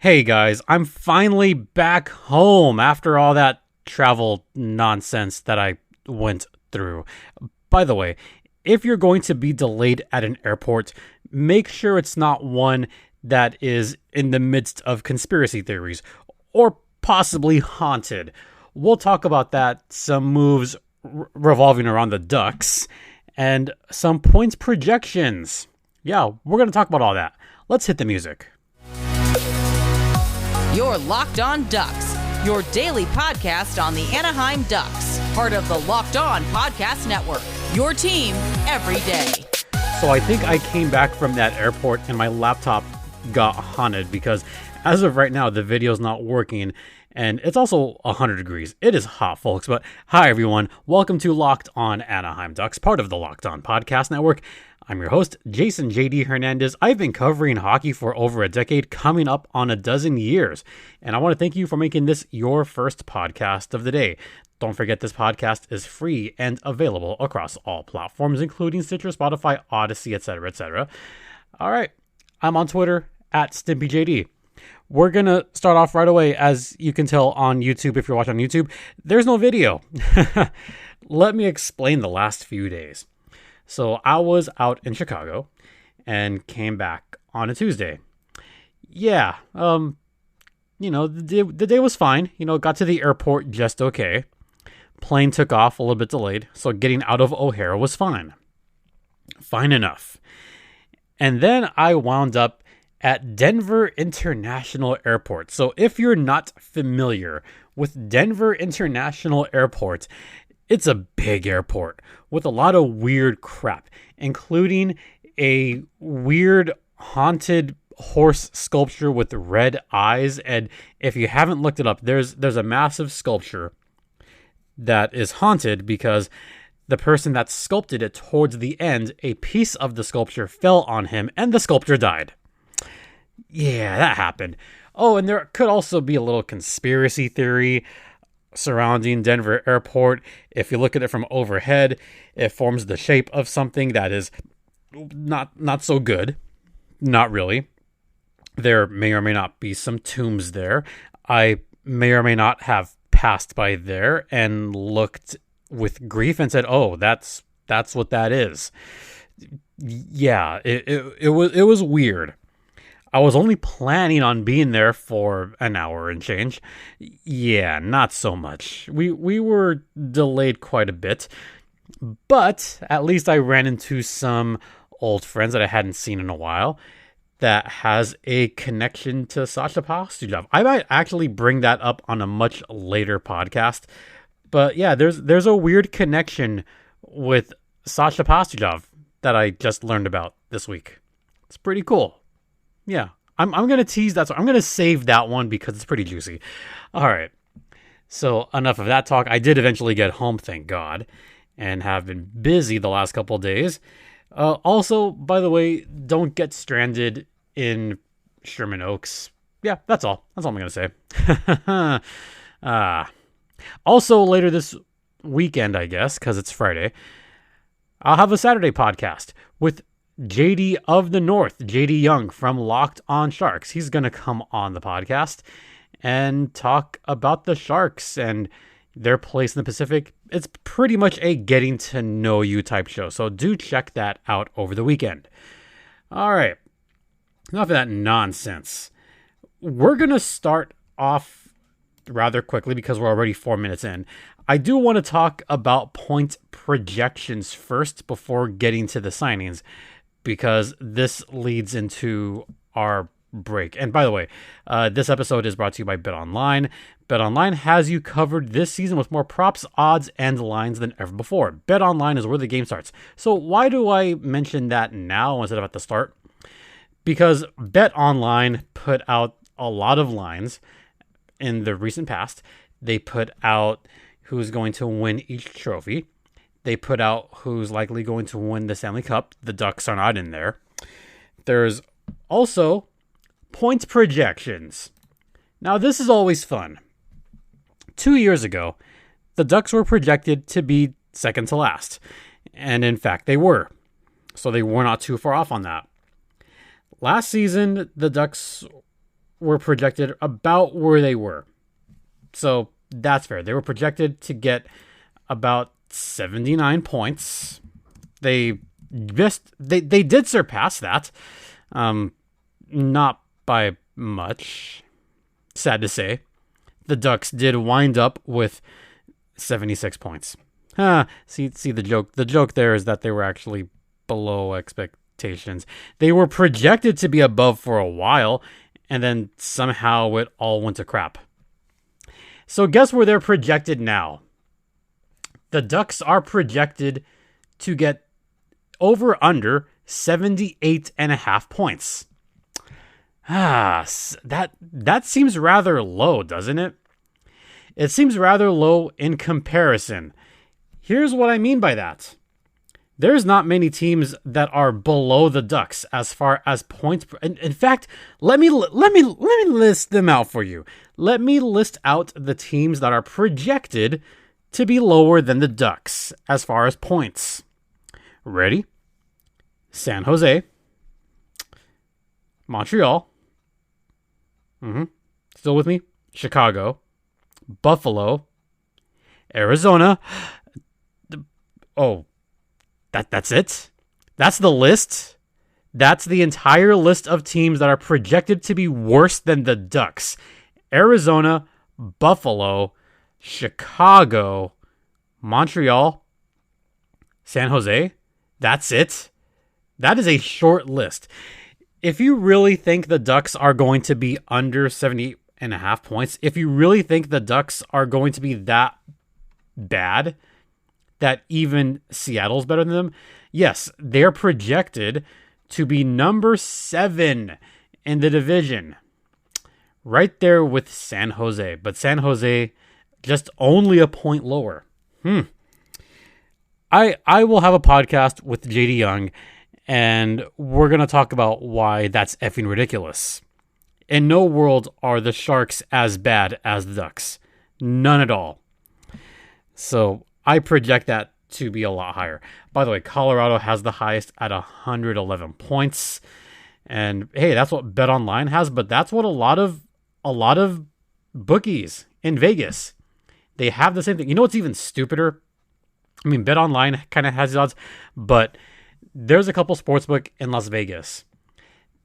Hey guys, I'm finally back home after all that travel nonsense that I went through. By the way, if you're going to be delayed at an airport, make sure it's not one that is in the midst of conspiracy theories or possibly haunted. We'll talk about that, some moves revolving around the Ducks, and some points projections. Yeah, we're going to talk about all that. Let's hit the music. You're Locked On Ducks, your daily podcast on the Anaheim Ducks, part of the Locked On Podcast Network, your team every day. So I think I came back from that airport and my laptop got haunted because as of right now, the video's not working and it's also 100 degrees. It is hot, folks. But hi, everyone. Welcome to Locked On Anaheim Ducks, part of the Locked On Podcast Network. I'm your host, Jason JD Hernandez. I've been covering hockey for over a decade, coming up on a dozen years. And I want to thank you for making this your first podcast of the day. Don't forget this podcast is free and available across all platforms, including Stitcher, Spotify, Odyssey, etc., etc. All right. I'm on Twitter, at StimpyJD. We're going to start off right away. As you can tell on YouTube, if you're watching on YouTube, there's no video. Let me explain the last few days. So I was out in Chicago and came back on a Tuesday. Yeah, the day was fine. Got to the airport just okay. Plane took off a little bit delayed, so getting out of O'Hare was fine. Fine enough. And then I wound up at Denver International Airport. So if you're not familiar with Denver International Airport, it's a big airport with a lot of weird crap, including a weird haunted horse sculpture with red eyes. And if you haven't looked it up, there's a massive sculpture that is haunted because the person that sculpted it towards the end, a piece of the sculpture fell on him and the sculpture died. Yeah, that happened. Oh, and there could also be a little conspiracy theory surrounding Denver Airport. If you look at it from overhead, it forms the shape of something that is not so good. Not really. There may or may not be some tombs there. I may or may not have passed by there and looked with grief and said, "Oh, that's what that is." Yeah, it was weird. I was only planning on being there for an hour and change. Yeah, not so much. We were delayed quite a bit, but at least I ran into some old friends that I hadn't seen in a while that has a connection to Sasha Pastujov. I might actually bring that up on a much later podcast, but yeah, there's a weird connection with Sasha Pastujov that I just learned about this week. It's pretty cool. Yeah, I'm going to tease that. So I'm going to save that one because it's pretty juicy. All right. So enough of that talk. I did eventually get home, thank God, and have been busy the last couple of days. Also, by the way, don't get stranded in Sherman Oaks. Yeah, that's all. That's all I'm going to say. Also, later this weekend, I guess, because it's Friday, I'll have a Saturday podcast with JD of the North, JD Young from Locked On Sharks. He's going to come on the podcast and talk about the Sharks and their place in the Pacific. It's pretty much a getting to know you type show. So do check that out over the weekend. All right. Enough of that nonsense. We're going to start off rather quickly because we're already 4 minutes in. I do want to talk about point projections first before getting to the signings, because this leads into our break. And by the way, this episode is brought to you by BetOnline. BetOnline has you covered this season with more props, odds, and lines than ever before. BetOnline is where the game starts. So why do I mention that now instead of at the start? Because BetOnline put out a lot of lines in the recent past. They put out who's going to win each trophy. They put out who's likely going to win the Stanley Cup. The Ducks are not in there. There's also points projections. Now, this is always fun. 2 years ago, the Ducks were projected to be second to last. And in fact, they were. So they were not too far off on that. Last season, the Ducks were projected about where they were. So that's fair. They were projected to get about 79 points. They did surpass that. Not by much. Sad to say. The Ducks did wind up with 76 points. See the joke. The joke there is that they were actually below expectations. They were projected to be above for a while, and then somehow it all went to crap. So guess where they're projected now? The Ducks are projected to get over/under 78.5 points. That seems rather low, doesn't it? It seems rather low in comparison. Here's what I mean by that. There's not many teams that are below the Ducks as far as points. In fact, let me list them out for you. Let me list out the teams that are projected to be lower than the Ducks as far as points. Ready? San Jose, Montreal, still with me? Chicago, Buffalo, Arizona. Oh, that's it? That's the list? That's the entire list of teams that are projected to be worse than the Ducks. Arizona, Buffalo, Chicago, Montreal, San Jose. That's it? That is a short list. If you really think the Ducks are going to be under 78.5 points, if you really think the Ducks are going to be that bad, that even Seattle's better than them, yes, they're projected to be number 7 in the division. Right there with San Jose. But San Jose just only a point lower. I will have a podcast with JD Young, and we're going to talk about why that's effing ridiculous. In no world are the Sharks as bad as the Ducks. None at all. So I project that to be a lot higher. By the way, Colorado has the highest at 111 points. And hey, that's what BetOnline has, but that's what a lot of bookies in Vegas, they have the same thing. You know what's even stupider? I mean, BetOnline kind of has the odds, but there's a couple sportsbook in Las Vegas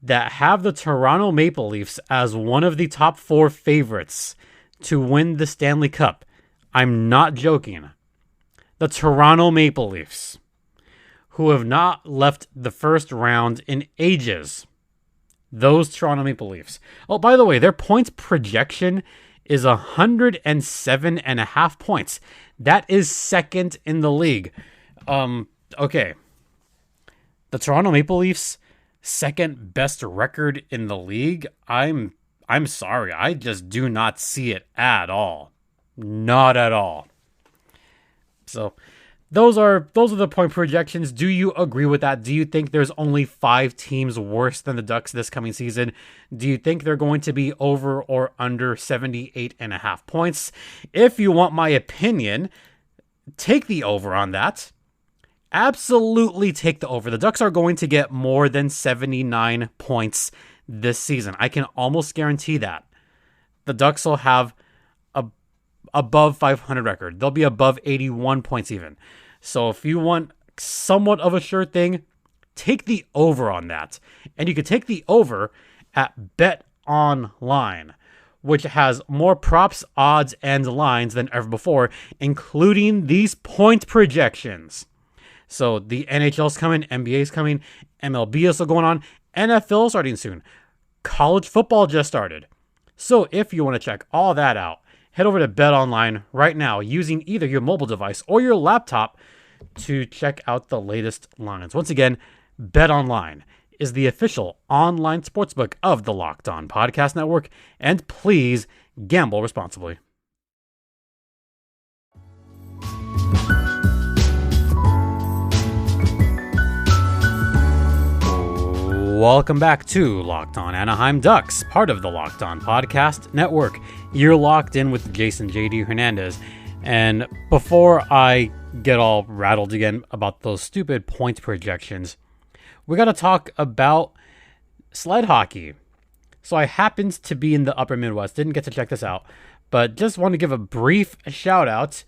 that have the Toronto Maple Leafs as one of the top 4 favorites to win the Stanley Cup. I'm not joking. The Toronto Maple Leafs, who have not left the first round in ages. Those Toronto Maple Leafs. Oh, by the way, their points projection is 107.5 points. That is second in the league. Okay. The Toronto Maple Leafs, second best record in the league. I'm sorry. I just do not see it at all. Not at all. So those are the point projections. Do you agree with that? Do you think there's only 5 teams worse than the Ducks this coming season? Do you think they're going to be over or under 78.5 points? If you want my opinion, take the over on that. Absolutely take the over. The Ducks are going to get more than 79 points this season. I can almost guarantee that. The Ducks will have above 500 record. They'll be above 81 points even. So if you want somewhat of a sure thing, take the over on that. And you can take the over at BetOnline, which has more props, odds, and lines than ever before, including these point projections. So the NHL's coming, NBA's coming, MLB is still going on, NFL starting soon. College football just started. So if you want to check all that out, head over to BetOnline right now using either your mobile device or your laptop to check out the latest lines. Once again, BetOnline is the official online sportsbook of the Locked On Podcast Network, and please gamble responsibly. Welcome back to Locked On Anaheim Ducks, part of the Locked On Podcast Network. You're locked in with Jason JD Hernandez. And before I get all rattled again about those stupid points projections, we got to talk about sled hockey. So I happened to be in the upper Midwest, didn't get to check this out, but just want to give a brief shout out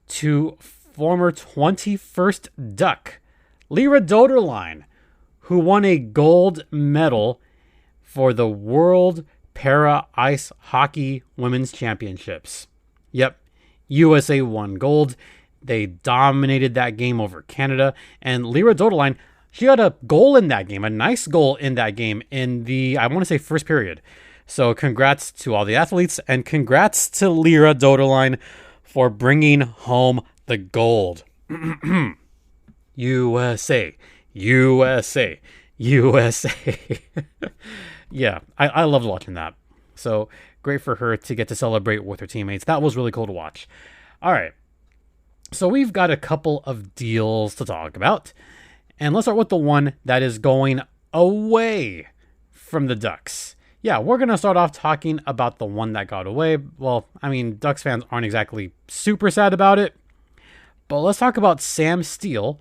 to former 21st Duck, Lyra Doderline, who won a gold medal for the World Para Ice Hockey Women's Championships. Yep, USA won gold. They dominated that game over Canada. And Lyra Doderline, she got a goal in that game, a nice goal in that game in the, I want to say, first period. So congrats to all the athletes, and congrats to Lyra Doderline for bringing home the gold. USA, USA, USA. Yeah, I loved watching that. So great for her to get to celebrate with her teammates. That was really cool to watch. All right. So we've got a couple of deals to talk about. And let's start with the one that is going away from the Ducks. Yeah, we're going to start off talking about the one that got away. Well, I mean, Ducks fans aren't exactly super sad about it. But let's talk about Sam Steele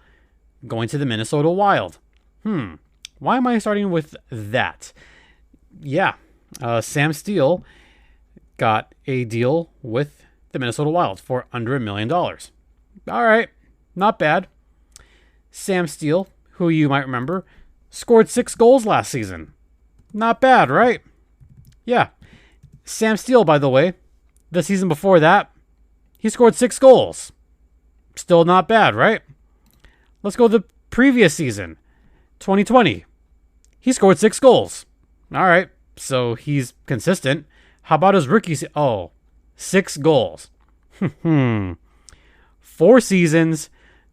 going to the Minnesota Wild. Why am I starting with that? Yeah, Sam Steele got a deal with the Minnesota Wild for under $1 million. All right, not bad. Sam Steele, who you might remember, scored 6 goals last season. Not bad, right? Yeah. Sam Steele, by the way, the season before that, he scored 6 goals. Still not bad, right? Let's go to the previous season, 2020. He scored 6 goals. All right, so he's consistent. How about his rookie season? Oh, 6 goals. 4 seasons,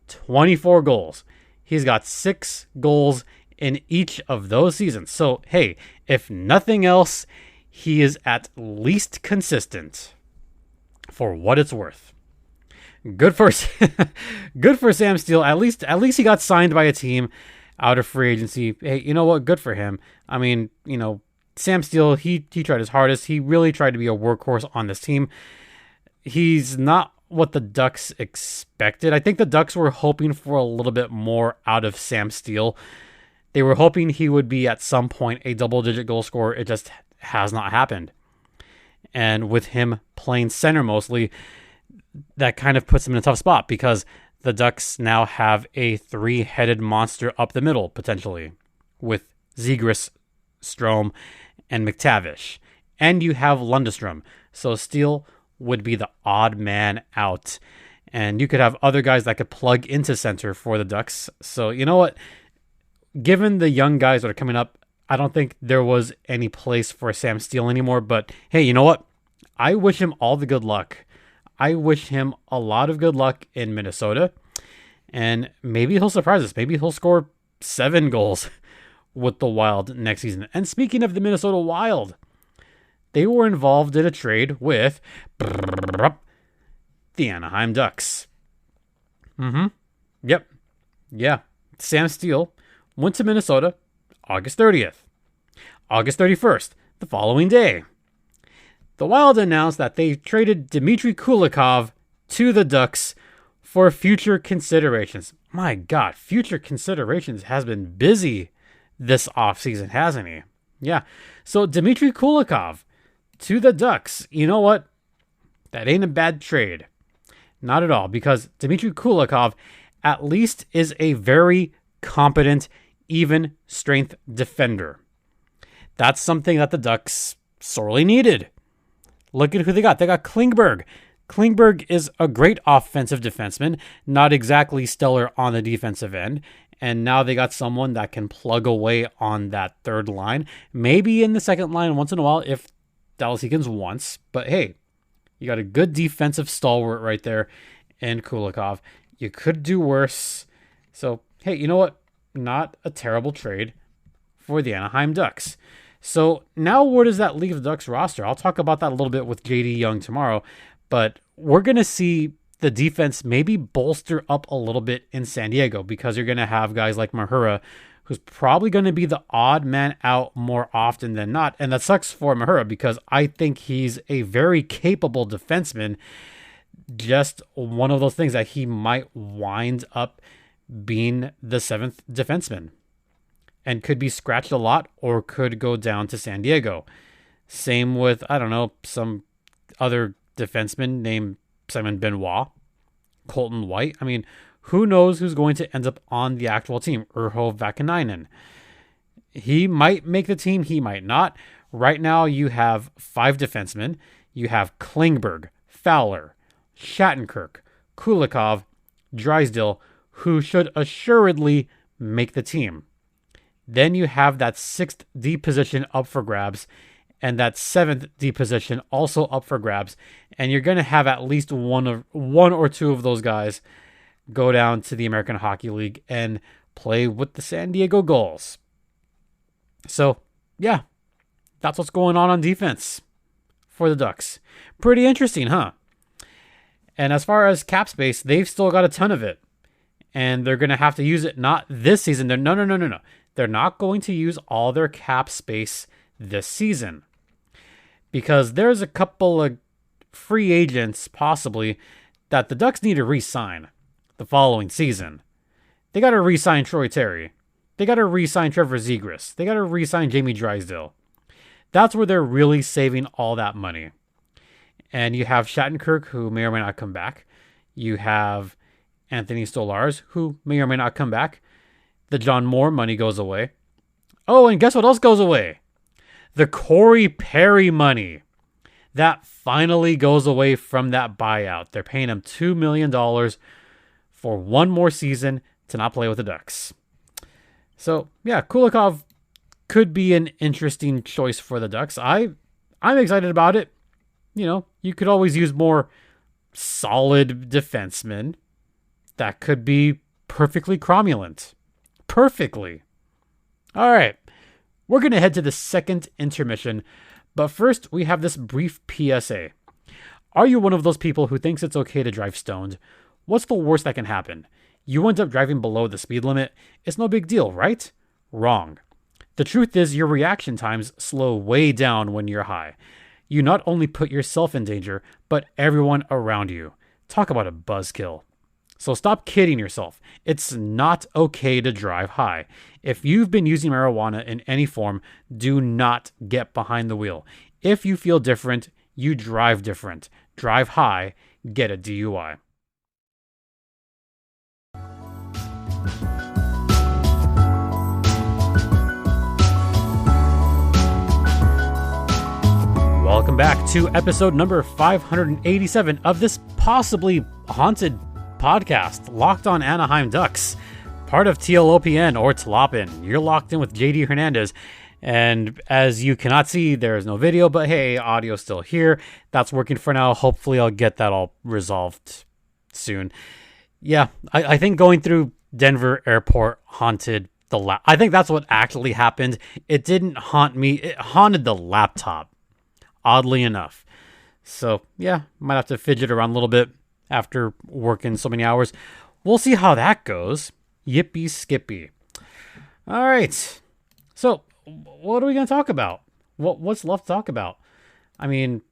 24 goals. He's got 6 goals in each of those seasons. So, hey, if nothing else, he is at least consistent for what it's worth. Good for Sam Steele. At least he got signed by a team out of free agency. Hey, you know what? Good for him. I mean, you know, Sam Steele, he tried his hardest. He really tried to be a workhorse on this team. He's not what the Ducks expected. I think the Ducks were hoping for a little bit more out of Sam Steele. They were hoping he would be at some point a double-digit goal scorer. It just has not happened. And with him playing center mostly, that kind of puts him in a tough spot because the Ducks now have a 3-headed monster up the middle, potentially, with Zegras, Strome, and McTavish. And you have Lundestrom. So Steele would be the odd man out. And you could have other guys that could plug into center for the Ducks. So, you know what? Given the young guys that are coming up, I don't think there was any place for Sam Steele anymore. But, hey, you know what? I wish him all the good luck. I wish him a lot of good luck in Minnesota. And maybe he'll surprise us. Maybe he'll score 7 goals with the Wild next season. And speaking of the Minnesota Wild, they were involved in a trade with the Anaheim Ducks. Yep. Yeah. Sam Steele went to Minnesota August 30th. August 31st, the following day, the Wild announced that they traded Dmitry Kulikov to the Ducks for future considerations. My God, future considerations has been busy this offseason, hasn't he? Yeah. So Dmitry Kulikov to the Ducks. You know what? That ain't a bad trade. Not at all, because Dmitry Kulikov at least is a very competent, even strength defender. That's something that the Ducks sorely needed. Look at who they got. They got Klingberg. Klingberg is a great offensive defenseman, not exactly stellar on the defensive end. And now they got someone that can plug away on that third line. Maybe in the second line once in a while if Dallas Eakins wants. But hey, you got a good defensive stalwart right there in Kulikov. You could do worse. So, hey, you know what? Not a terrible trade for the Anaheim Ducks. So now where does that leave the Ducks roster? I'll talk about that a little bit with JD Young tomorrow, but we're going to see the defense maybe bolster up a little bit in San Diego because you're going to have guys like Mahura, who's probably going to be the odd man out more often than not. And that sucks for Mahura because I think he's a very capable defenseman. Just one of those things that he might wind up being the 7th defenseman. and could be scratched a lot or could go down to San Diego. Same with, I don't know, some other defenseman named Simon Benoit, Colton White. I mean, who knows who's going to end up on the actual team? Urho Vakanainen. He might make the team, he might not. Right now, you have 5 defensemen. You have Klingberg, Fowler, Shattenkirk, Kulikov, Drysdale, who should assuredly make the team. Then you have that 6th D position up for grabs, and that 7th D position also up for grabs. And you're going to have at least one or two of those guys go down to the American Hockey League and play with the San Diego Gulls. So, yeah, that's what's going on defense for the Ducks. Pretty interesting, huh? And as far as cap space, they've still got a ton of it. And they're going to have to use it not this season. No. They're not going to use all their cap space this season. Because there's a couple of free agents, possibly, that the Ducks need to re-sign the following season. They got to re-sign Troy Terry. They got to re-sign Trevor Zegras. They got to re-sign Jamie Drysdale. That's where they're really saving all that money. And you have Shattenkirk, who may or may not come back. You have Anthony Stolarz, who may or may not come back. The John Moore money goes away. Oh, and guess what else goes away? The Corey Perry money. That finally goes away from that buyout. They're paying him $2 million for one more season to not play with the Ducks. So, yeah, Kulikov could be an interesting choice for the Ducks. I'm excited about it. You know, you could always use more solid defensemen that could be perfectly cromulent. Perfectly. All right. We're going to head to the second intermission, but first we have this brief PSA. Are you one of those people who thinks it's okay to drive stoned? What's the worst that can happen? You end up driving below the speed limit. It's no big deal, right? Wrong. The truth is your reaction times slow way down when you're high. You not only put yourself in danger, but everyone around you. Talk about a buzzkill. So stop kidding yourself. It's not okay to drive high. If you've been using marijuana in any form, do not get behind the wheel. If you feel different, you drive different. Drive high, get a DUI. Welcome back to episode number 587 of this possibly haunted podcast, Locked on Anaheim Ducks, part of TLOPN or TLOPN. You're locked in with JD Hernandez, and as you cannot see, there is no video, but hey, audio's still here. That's working for now. Hopefully I'll get that all resolved soon. Yeah, I think going through Denver airport haunted the I think that's what actually happened. It didn't haunt me. It haunted the laptop, oddly enough. So yeah, might have to fidget around a little bit after working so many hours. We'll see how that goes. Yippee skippy. All right. So what are we going to talk about? What's left to talk about? I mean,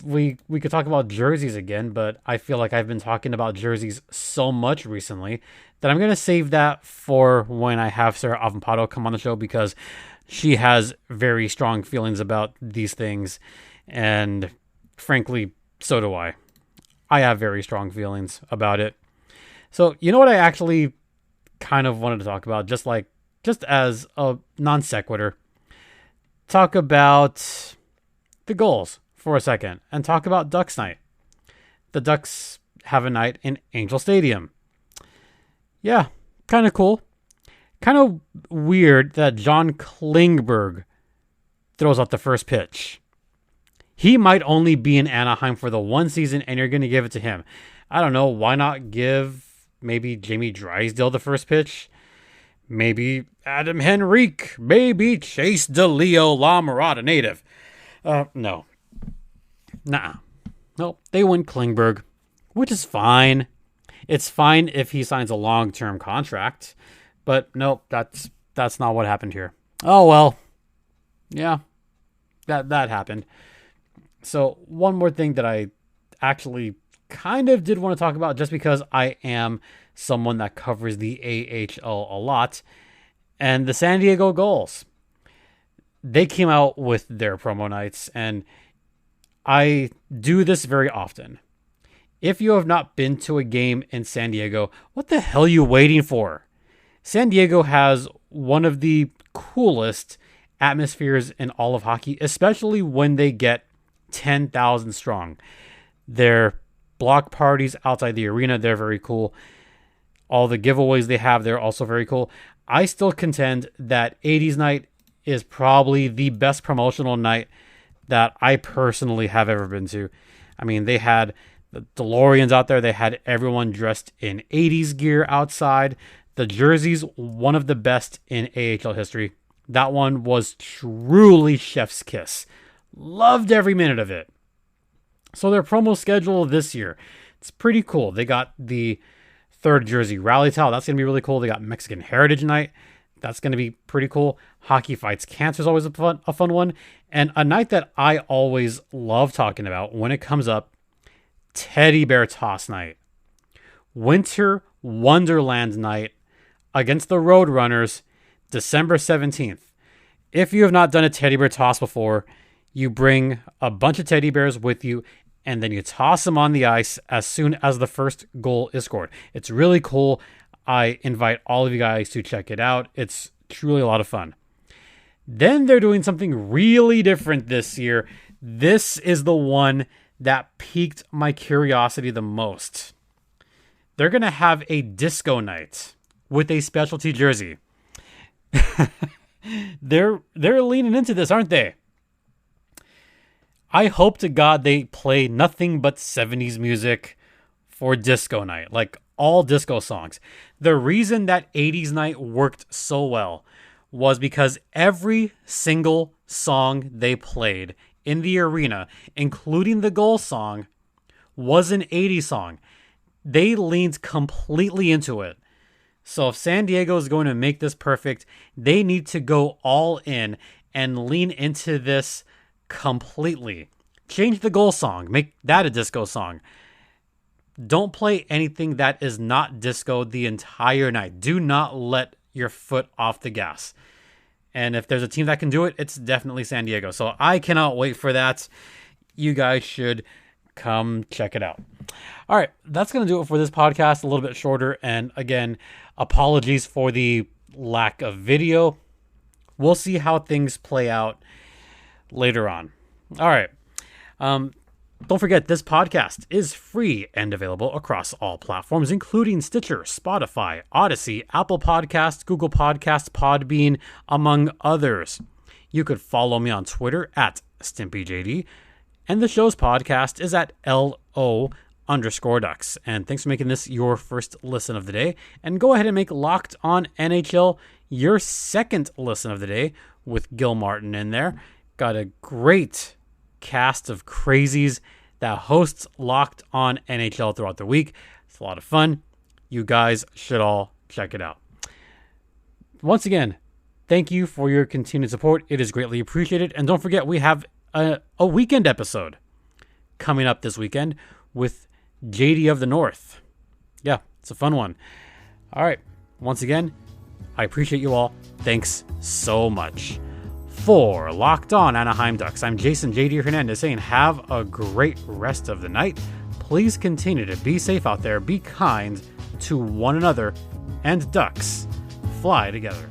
we could talk about jerseys again, but I feel like I've been talking about jerseys so much recently that I'm going to save that for when I have Sarah Avampado come on the show, because she has very strong feelings about these things. And frankly, so do I. I have very strong feelings about it. So, you know what I actually kind of wanted to talk about, just as a non sequitur, talk about the goals for a second and talk about Ducks night. The Ducks have a night in Angel Stadium. Yeah, kind of cool. Kind of weird that John Klingberg throws out the first pitch. He might only be in Anaheim for the one season, and you're going to give it to him. I don't know. Why not give maybe Jamie Drysdale the first pitch? Maybe Adam Henrique. Maybe Chase DeLeo, La Mirada native. No. Nah. Nope. They went Klingberg, which is fine. It's fine if he signs a long-term contract. But nope, that's not what happened here. Oh, well. Yeah. That happened. So one more thing that I actually kind of did want to talk about, just because I am someone that covers the AHL a lot, And the San Diego Gulls, they came out with their promo nights, and I do this very often. If you have not been to a game in San Diego, what the hell are you waiting for? San Diego has one of the coolest atmospheres in all of hockey, especially when they get 10,000 strong. Their block parties outside the arena, they're very cool. All the giveaways they have, they're also very cool. I still contend that 80s night is probably the best promotional night that I personally have ever been to. I mean, they had the DeLoreans out there. They had everyone dressed in 80s gear outside. The jerseys, one of the best in AHL history. That one was truly chef's kiss. Loved every minute of it. So their promo schedule this year, it's pretty cool. They got the third jersey rally towel. That's going to be really cool. They got Mexican Heritage Night. That's going to be pretty cool. Hockey Fights Cancer is always a fun one. And a night that I always love talking about when it comes up, Teddy Bear Toss Night. Winter Wonderland Night against the Roadrunners, December 17th. If you have not done a teddy bear toss before, you bring a bunch of teddy bears with you, and then you toss them on the ice as soon as the first goal is scored. It's really cool. I invite all of you guys to check it out. It's truly a lot of fun. Then they're doing something really different this year. This is the one that piqued my curiosity the most. They're going to have a disco night with a specialty jersey. They're leaning into this, aren't they? I hope to God they play nothing but 70s music for disco night, like all disco songs. The reason that 80s night worked so well was because every single song they played in the arena, including the goal song, was an 80s song. They leaned completely into it. So if San Diego is going to make this perfect, they need to go all in and lean into this completely. Change the goal song. Make that a disco song. Don't play anything that is not disco the entire night. Do not let your foot off the gas. And if there's a team that can do it, it's definitely San Diego. So I cannot wait for that. You guys should come check it out. All right, that's going to do it for this podcast. A little bit shorter. And again, apologies for the lack of video. We'll see how things play out later on. All right. Don't forget, this podcast is free and available across all platforms, including Stitcher, Spotify, Odyssey, Apple Podcasts, Google Podcasts, Podbean, among others. You could follow me on Twitter at StimpyJD, and the show's podcast is at LO_Ducks. And thanks for making this your first listen of the day. And go ahead and make Locked On NHL your second listen of the day with Gil Martin in there. Got a great cast of crazies that hosts Locked On NHL throughout the week. It's a lot of fun. You guys should all check it out. Once again, thank you for your continued support. It is greatly appreciated. And don't forget, we have a weekend episode coming up this weekend with JD of the North. Yeah, it's a fun one. All right. Once again, I appreciate you all. Thanks so much. For Locked On Anaheim Ducks, I'm Jason JD Hernandez saying have a great rest of the night. Please continue to be safe out there, be kind to one another, and Ducks fly together.